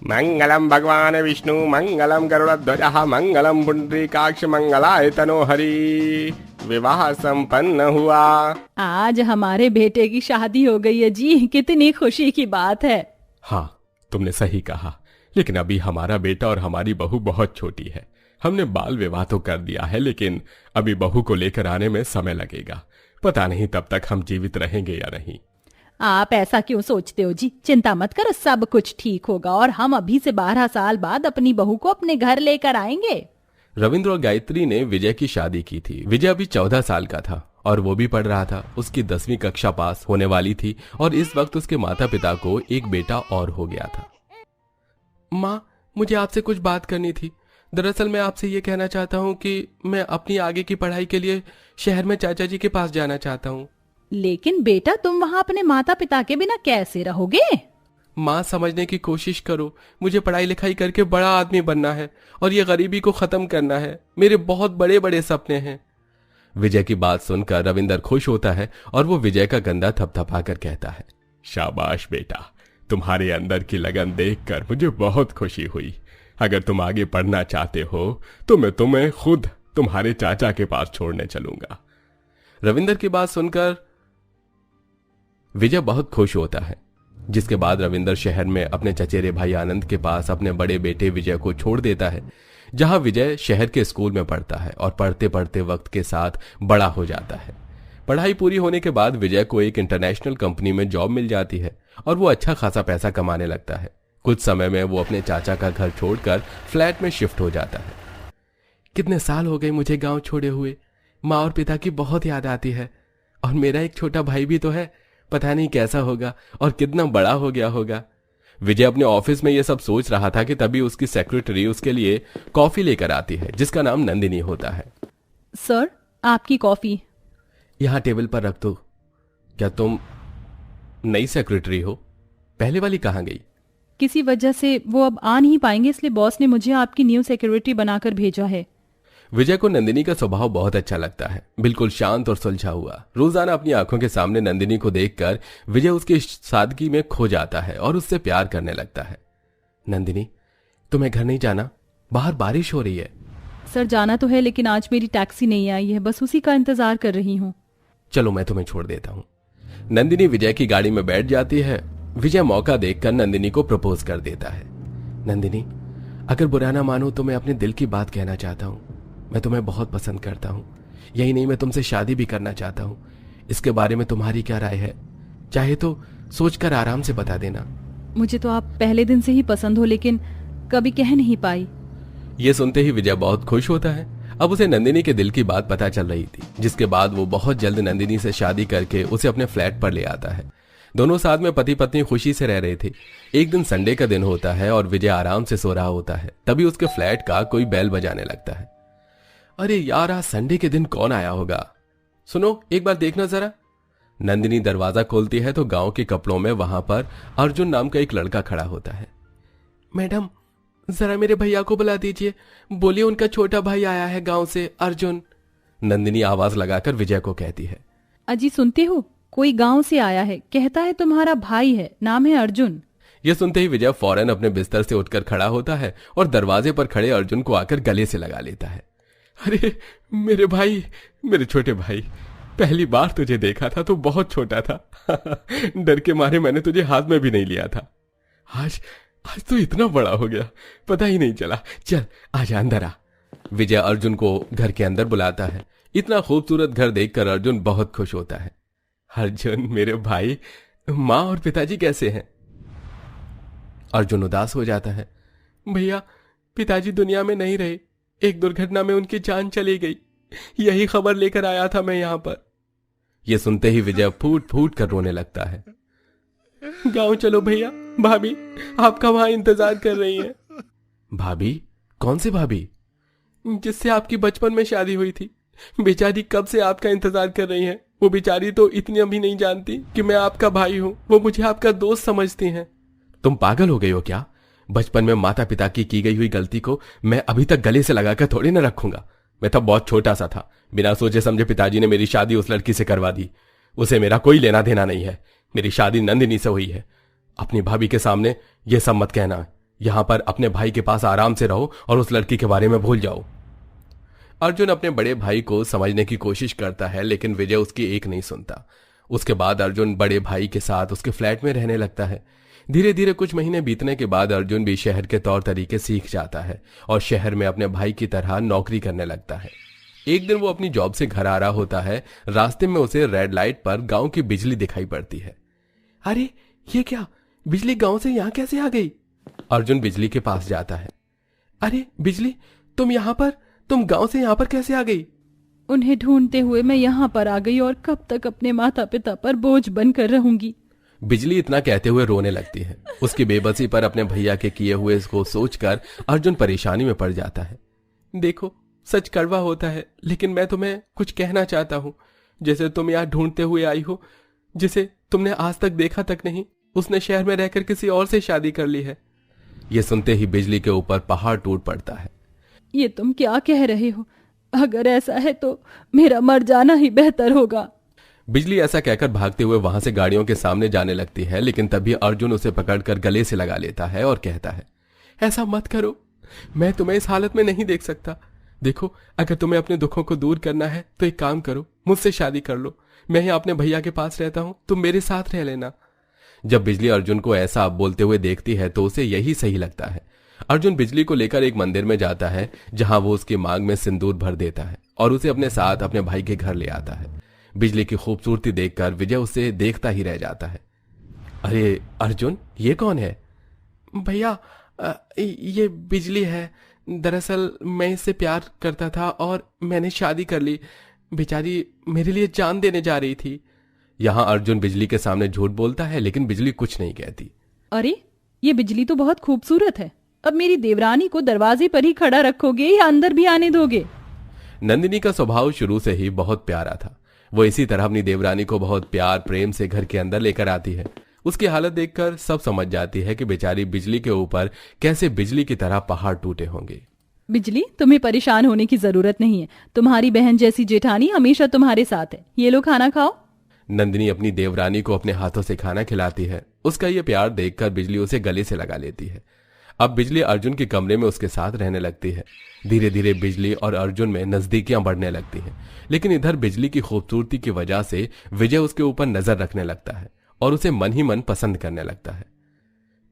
मंगलम भगवान विष्णु मंगलम गरुड़ध्वजः मंगलम पुंडरीकाक्ष मंगलाय तनोहरि। विवाह संपन्न हुआ। आज हमारे बेटे की शादी हो गई है जी, कितनी खुशी की बात है। हाँ, तुमने सही कहा, लेकिन अभी हमारा बेटा और हमारी बहू बहुत छोटी है। हमने बाल विवाह तो कर दिया है, लेकिन अभी बहू को लेकर आने में समय लगेगा। पता नहीं तब तक हम जीवित रहेंगे या नहीं। आप ऐसा क्यों सोचते हो जी? चिंता मत करो, सब कुछ ठीक होगा और हम अभी से 12 साल बाद अपनी बहू को अपने घर लेकर आएंगे। रविंद्र और गायत्री ने विजय की शादी की थी। विजय अभी 14 साल का था और वो भी पढ़ रहा था। उसकी 10वीं कक्षा पास होने वाली थी और इस वक्त उसके माता पिता को एक बेटा और हो गया था। माँ, मुझे आपसे कुछ बात करनी थी। दरअसल मैं आपसे ये कहना चाहता हूँ कि मैं अपनी आगे की पढ़ाई के लिए शहर में चाचा जी के पास जाना चाहता हूँ। लेकिन बेटा, तुम वहाँ अपने माता पिता के बिना कैसे रहोगे? माँ, समझने की कोशिश करो। मुझे पढ़ाई लिखाई करके बड़ा आदमी बनना है और ये गरीबी को खत्म करना है। मेरे बहुत बड़े बड़े सपने हैं। विजय की बात सुनकर रविंदर खुश होता है और वो विजय का कंधा थपथपा कर कहता है, शाबाश बेटा, तुम्हारे अंदर की लगन देखकर मुझे बहुत खुशी हुई। अगर तुम आगे पढ़ना चाहते हो तो मैं तुम्हें खुद तुम्हारे चाचा के पास छोड़ने चलूंगा। रविंदर की बात सुनकर विजय बहुत खुश होता है, जिसके बाद रविंदर शहर में अपने चचेरे भाई आनंद के पास अपने बड़े बेटे विजय को छोड़ देता है, जहां विजय शहर के स्कूल में पढ़ता है और पढ़ते पढ़ते वक्त के साथ बड़ा हो जाता है। पढ़ाई पूरी होने के बाद विजय को एक इंटरनेशनल कंपनी में जॉब मिल जाती है और वो अच्छा खासा पैसा कमाने लगता है। कुछ समय में वो अपने चाचा का घर छोड़कर फ्लैट में शिफ्ट हो जाता है। कितने साल हो गए मुझे गांव छोड़े हुए। माँ और पिता की बहुत याद आती है और मेरा एक छोटा भाई भी तो है। पता नहीं कैसा होगा और कितना बड़ा हो गया होगा। विजय अपने ऑफिस में ये सब सोच रहा था कि तभी उसकी सेक्रेटरी उसके लिए कॉफी लेकर आती है, जिसका नाम नंदिनी होता है। सर, आपकी कॉफी। यहाँ टेबल पर रख दो। क्या तुम नई सेक्रेटरी हो? पहले वाली कहाँ गई? किसी वजह से वो अब आ नहीं पाएंगे, इसलिए बॉस ने मुझे आपकी न्यू सेक्रेटरी बनाकर भेजा है। विजय को नंदिनी का स्वभाव बहुत अच्छा लगता है, बिल्कुल शांत और सुलझा हुआ। रोजाना अपनी आंखों के सामने नंदिनी को देखकर विजय उसकी सादगी में खो जाता है और उससे प्यार करने लगता है। नंदिनी, तुम्हें घर नहीं जाना? बाहर बारिश हो रही है। सर, जाना तो है, लेकिन आज मेरी टैक्सी नहीं आई है, बस उसी का इंतजार कर रही हूँ। चलो, मैं तुम्हें छोड़ देता हूँ। नंदिनी विजय की गाड़ी में बैठ जाती है। विजय मौका देखकर नंदिनी को प्रपोज कर देता है। नंदिनी, अगर बुरा ना मानो तो मैं अपने दिल की बात कहना चाहता हूँ। मैं तुम्हें बहुत पसंद करता हूँ। यही नहीं, मैं तुमसे शादी भी करना चाहता हूँ। इसके बारे में तुम्हारी क्या राय है? चाहे तो सोचकर आराम से बता देना। मुझे तो आप पहले दिन से ही पसंद हो, लेकिन कभी कह नहीं पाई। ये सुनते ही विजय बहुत खुश होता है। अब उसे नंदिनी के दिल की बात पता चल रही थी, जिसके बाद वो बहुत जल्द नंदिनी से शादी करके उसे अपने फ्लैट पर ले आता है। दोनों साथ में पति पत्नी खुशी से रह रहे थे। एक दिन संडे का दिन होता है और विजय आराम से सो रहा होता है। तभी उसके फ्लैट का कोई बेल बजाने लगता है। अरे यार, आज संडे के दिन कौन आया होगा? सुनो, एक बार देखना जरा। नंदिनी दरवाजा खोलती है तो गांव के कपड़ों में वहां पर अर्जुन नाम का एक लड़का खड़ा होता है। मैडम, जरा मेरे भैया को बुला दीजिए, बोलिए उनका छोटा भाई आया है गांव से, अर्जुन। नंदिनी आवाज लगाकर विजय को कहती है। अजी, सुनते हो? कोई गांव से आया है, कहता है तुम्हारा भाई है, नाम है अर्जुन। यह सुनते ही विजय फौरन अपने बिस्तर से उठकर खड़ा होता है और दरवाजे पर खड़े अर्जुन को आकर गले से लगा लेता है। अरे मेरे भाई, मेरे छोटे भाई, पहली बार तुझे देखा था तो बहुत छोटा था। डर के मारे मैंने तुझे हाथ में भी नहीं लिया था। आज तो इतना बड़ा हो गया, पता ही नहीं चला। चल, आजा अंदर आ। विजय अर्जुन को घर के अंदर बुलाता है। इतना खूबसूरत घर देखकर अर्जुन बहुत खुश होता है। अर्जुन मेरे भाई, माँ और पिताजी कैसे हैं? अर्जुन उदास हो जाता है। भैया, पिताजी दुनिया में नहीं रहे, एक दुर्घटना में उनकी जान चली गई। यही खबर लेकर आया था मैं यहाँ पर। यह सुनते ही विजय फूट फूट कर रोने लगता है। गांव चलो भैया, भाभी आपका वहां इंतजार कर रही है। भाभी? कौन सी भाभी? जिससे आपकी बचपन में शादी हुई थी। बेचारी कब से आपका इंतजार कर रही है। वो बेचारी तो इतनी अभी नहीं जानती कि मैं आपका भाई हूँ। वो मुझे आपका दोस्त समझती हैं। तुम पागल हो गई हो क्या? बचपन में माता पिता की गई हुई गलती को मैं अभी तक गले से लगाकर थोड़ी न रखूंगा। मैं तब बहुत छोटा सा था। बिना सोचे समझे पिताजी ने मेरी शादी उस लड़की से करवा दी। उसे मेरा कोई लेना देना नहीं है। मेरी शादी नंदिनी से हुई है। अपनी भाभी के सामने यह सब मत कहना। यहां पर अपने भाई के पास आराम से रहो और उस लड़की के बारे में भूल जाओ। अर्जुन अपने बड़े भाई को समझने की कोशिश करता है, लेकिन विजय उसकी एक नहीं सुनता। उसके बाद अर्जुन बड़े भाई के साथ उसके फ्लैट में रहने लगता है। धीरे धीरे कुछ महीने बीतने के बाद अर्जुन भी शहर के तौर तरीके सीख जाता है और शहर में अपने भाई की तरह नौकरी करने लगता है। एक दिन वो अपनी जॉब से घर आ रहा होता है। रास्ते में उसे रेड लाइट पर गांव की बिजली दिखाई पड़ती है। अरे ये क्या, बिजली गांव से यहां कैसे आ गई? अर्जुन बिजली के पास जाता है। अरे बिजली, तुम यहां पर, तुम गांव से यहां पर कैसे आ गई? उन्हें ढूंढते हुए मैं यहाँ पर आ गई और कब तक अपने माता पिता पर बोझ बनकर रहूंगी। बिजली इतना कहते हुए रोने लगती है। उसकी बेबसी पर अपने भैया के किए हुए इसको सोचकर अर्जुन परेशानी में पड़ जाता है। देखो, सच कड़वा होता है, लेकिन मैं तुम्हें कुछ कहना चाहता हूँ। जैसे तुम यहाँ ढूंढते हुए आई हो, जिसे तुमने आज तक देखा तक नहीं, उसने शहर में रहकर किसी और से शादी कर ली है। ये सुनते ही बिजली के ऊपर पहाड़ टूट पड़ता है। ये तुम क्या कह रहे हो? अगर ऐसा है तो मेरा मर जाना ही बेहतर होगा। बिजली ऐसा कहकर भागते हुए वहां से गाड़ियों के सामने जाने लगती है, लेकिन तभी अर्जुन उसे पकड़कर गले से लगा लेता है और कहता है, ऐसा मत करो, मैं तुम्हें इस हालत में नहीं देख सकता। देखो, अगर तुम्हें अपने दुखों को दूर करना है तो एक काम करो, मुझसे शादी कर लो। मैं यहाँ अपने भैया के पास रहता हूँ, तुम मेरे साथ रह लेना। जब बिजली अर्जुन को ऐसा बोलते हुए देखती है तो उसे यही सही लगता है। अर्जुन बिजली को लेकर एक मंदिर में जाता है, जहां वो उसकी मांग में सिंदूर भर देता है और उसे अपने साथ अपने भाई के घर ले आता है। बिजली की खूबसूरती देखकर विजय उसे देखता ही रह जाता है। अरे अर्जुन, ये कौन है? भैया, ये बिजली है। दरअसल मैं इससे प्यार करता था और मैंने शादी कर ली। बेचारी मेरे लिए जान देने जा रही थी। यहां अर्जुन बिजली के सामने झूठ बोलता है, लेकिन बिजली कुछ नहीं कहती। अरे ये बिजली तो बहुत खूबसूरत है। अब मेरी देवरानी को दरवाजे पर ही खड़ा रखोगे या अंदर भी आने दोगे? नंदिनी का स्वभाव शुरू से ही बहुत प्यारा था। वो इसी तरह अपनी देवरानी को बहुत प्यार प्रेम से घर के अंदर लेकर आती है। उसकी हालत देखकर सब समझ जाती है कि बेचारी बिजली के ऊपर कैसे बिजली की तरह पहाड़ टूटे होंगे। बिजली, तुम्हें परेशान होने की जरूरत नहीं है। तुम्हारी बहन जैसी जेठानी हमेशा तुम्हारे साथ है। ये लो खाना खाओ। नंदिनी अपनी देवरानी को अपने हाथों से खाना खिलाती है। उसका ये प्यार देखकर बिजली उसे गले से लगा लेती है। अब बिजली अर्जुन के कमरे में उसके साथ रहने लगती है। धीरे धीरे बिजली और अर्जुन में नजदीकियां बढ़ने लगती हैं, लेकिन इधर बिजली की खूबसूरती की वजह से विजय उसके ऊपर नजर रखने लगता है और उसे मन ही मन पसंद करने लगता है।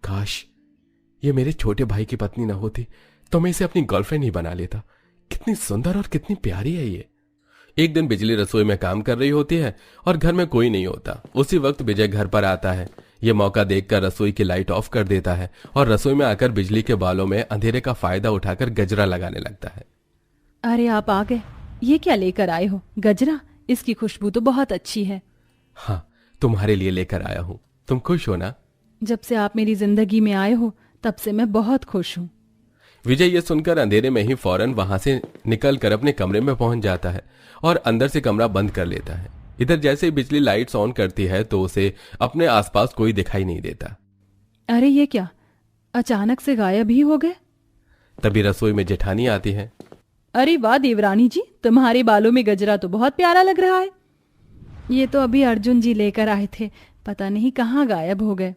काश ये मेरे छोटे भाई की पत्नी न होती तो मैं इसे अपनी गर्लफ्रेंड ही बना लेता। कितनी सुंदर और कितनी प्यारी है ये। एक दिन बिजली रसोई में काम कर रही होती है और घर में कोई नहीं होता। उसी वक्त विजय घर पर आता है। ये मौका देखकर रसोई की लाइट ऑफ कर देता है और रसोई में आकर बिजली के बालों में अंधेरे का फायदा उठाकर गजरा लगाने लगता है। अरे आप आ गए, ये क्या लेकर आए हो? गजरा? इसकी खुशबू तो बहुत अच्छी है। हाँ, तुम्हारे लिए लेकर आया हूँ। तुम खुश हो ना? जब से आप मेरी जिंदगी में आए हो तब से मैं बहुत खुश हूँ। विजय ये सुनकर अंधेरे में ही फौरन वहां से निकलकर अपने कमरे में पहुंच जाता है और अंदर से कमरा बंद कर लेता है। इधर जैसे ही बिजली लाइट्स ऑन करती है तो उसे अपने आसपास कोई दिखाई नहीं देता। अरे ये क्या, अचानक से गायब ही हो गए? तभी रसोई में जेठानी आती है। अरे वाह देवरानी जी, तुम्हारे बालों में गजरा तो बहुत प्यारा लग रहा है। ये तो अभी अर्जुन जी लेकर आए थे, पता नहीं कहाँ गायब हो गए।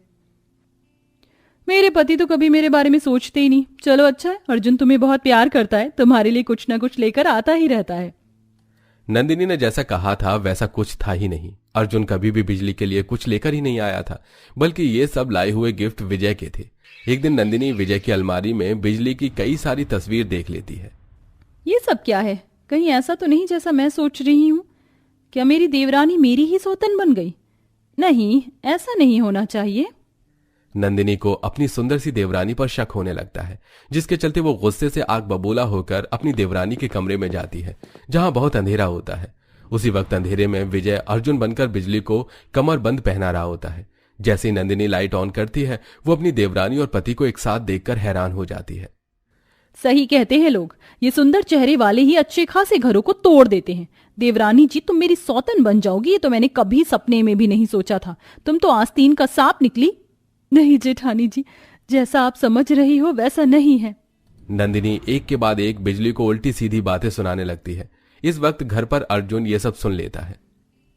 मेरे पति तो कभी मेरे बारे में सोचते ही नहीं। चलो अच्छा है, अर्जुन तुम्हें बहुत प्यार करता है, तुम्हारे लिए कुछ ना कुछ लेकर आता ही रहता है। नंदिनी ने जैसा कहा था वैसा कुछ था ही नहीं। अर्जुन कभी भी बिजली के लिए कुछ लेकर ही नहीं आया था, बल्कि ये सब लाए हुए गिफ्ट विजय के थे। एक दिन नंदिनी विजय की अलमारी में बिजली की कई सारी तस्वीर देख लेती है। ये सब क्या है? कहीं ऐसा तो नहीं जैसा मैं सोच रही हूँ? क्या मेरी देवरानी मेरी ही सौतन बन गई? नहीं, ऐसा नहीं होना चाहिए। नंदिनी को अपनी सुंदर सी देवरानी पर शक होने लगता है, जिसके चलते वो गुस्से से आग बबूला होकर अपनी देवरानी के कमरे में जाती है, जहां बहुत अंधेरा होता है। उसी वक्त अंधेरे में विजय अर्जुन बनकर बिजली को कमरबंद पहना रहा होता है। जैसे ही नंदिनी लाइट ऑन करती है, वो अपनी देवरानी और पति को एक साथ देखकर हैरान हो जाती है। सही कहते हैं लोग, ये सुंदर चेहरे वाले ही अच्छे खासे घरों को तोड़ देते हैं। देवरानी जी, तुम मेरी सौतन बन जाओगी ये तो मैंने कभी सपने में भी नहीं सोचा था। तुम तो आस्तीन का सांप निकली। नहीं जेठानी जी, जैसा आप समझ रही हो वैसा नहीं है। नंदिनी एक के बाद एक बिजली को उल्टी सीधी बातें सुनाने लगती है। इस वक्त घर पर अर्जुन ये सब सुन लेता है।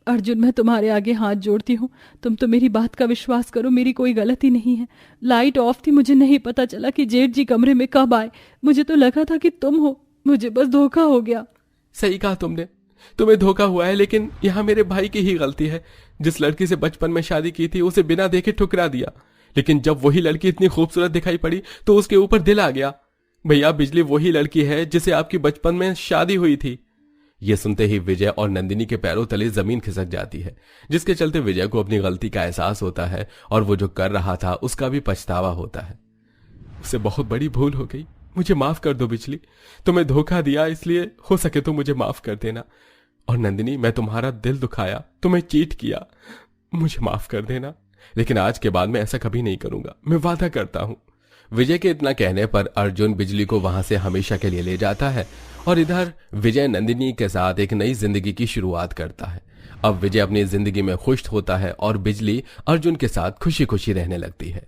अर्जुन, मैं तुम्हारे आगे हाथ जोड़ती हूँ, तुम तो मेरी बात का विश्वास करो, मेरी कोई गलती नहीं है। लाइट ऑफ थी, मुझे नहीं पता चला कि जेठ जी कमरे में कब आए। मुझे तो लगा था कि तुम हो, मुझे बस धोखा हो गया। सही कहा तुमने, तुम्हें धोखा हुआ है, लेकिन यहाँ मेरे भाई की ही गलती है। जिस लड़की से बचपन में शादी की थी उसे बिना देखे ठुकरा दिया, लेकिन जब वही लड़की इतनी खूबसूरत दिखाई पड़ी तो उसके ऊपर दिल आ गया। भैया, बिजली वही लड़की है जिसे आपकी बचपन में शादी हुई थी। यह सुनते ही विजय और नंदिनी के पैरों तले जमीन खिसक जाती है, जिसके चलते विजय को अपनी गलती का एहसास होता है और वो जो कर रहा था उसका भी पछतावा होता है। उसे बहुत बड़ी भूल हो गई, मुझे माफ कर दो बिजली। तुम्हें धोखा दिया, इसलिए हो सके तो मुझे माफ कर देना। और नंदिनी, मैं तुम्हारा दिल दुखाया, तुम्हें चीट किया, मुझे माफ कर देना। लेकिन आज के बाद मैं ऐसा कभी नहीं करूंगा, मैं वादा करता हूं। विजय के इतना कहने पर अर्जुन बिजली को वहां से हमेशा के लिए ले जाता है और इधर विजय नंदिनी के साथ एक नई जिंदगी की शुरुआत करता है। अब विजय अपनी जिंदगी में खुश होता है और बिजली अर्जुन के साथ खुशी खुशी रहने लगती है।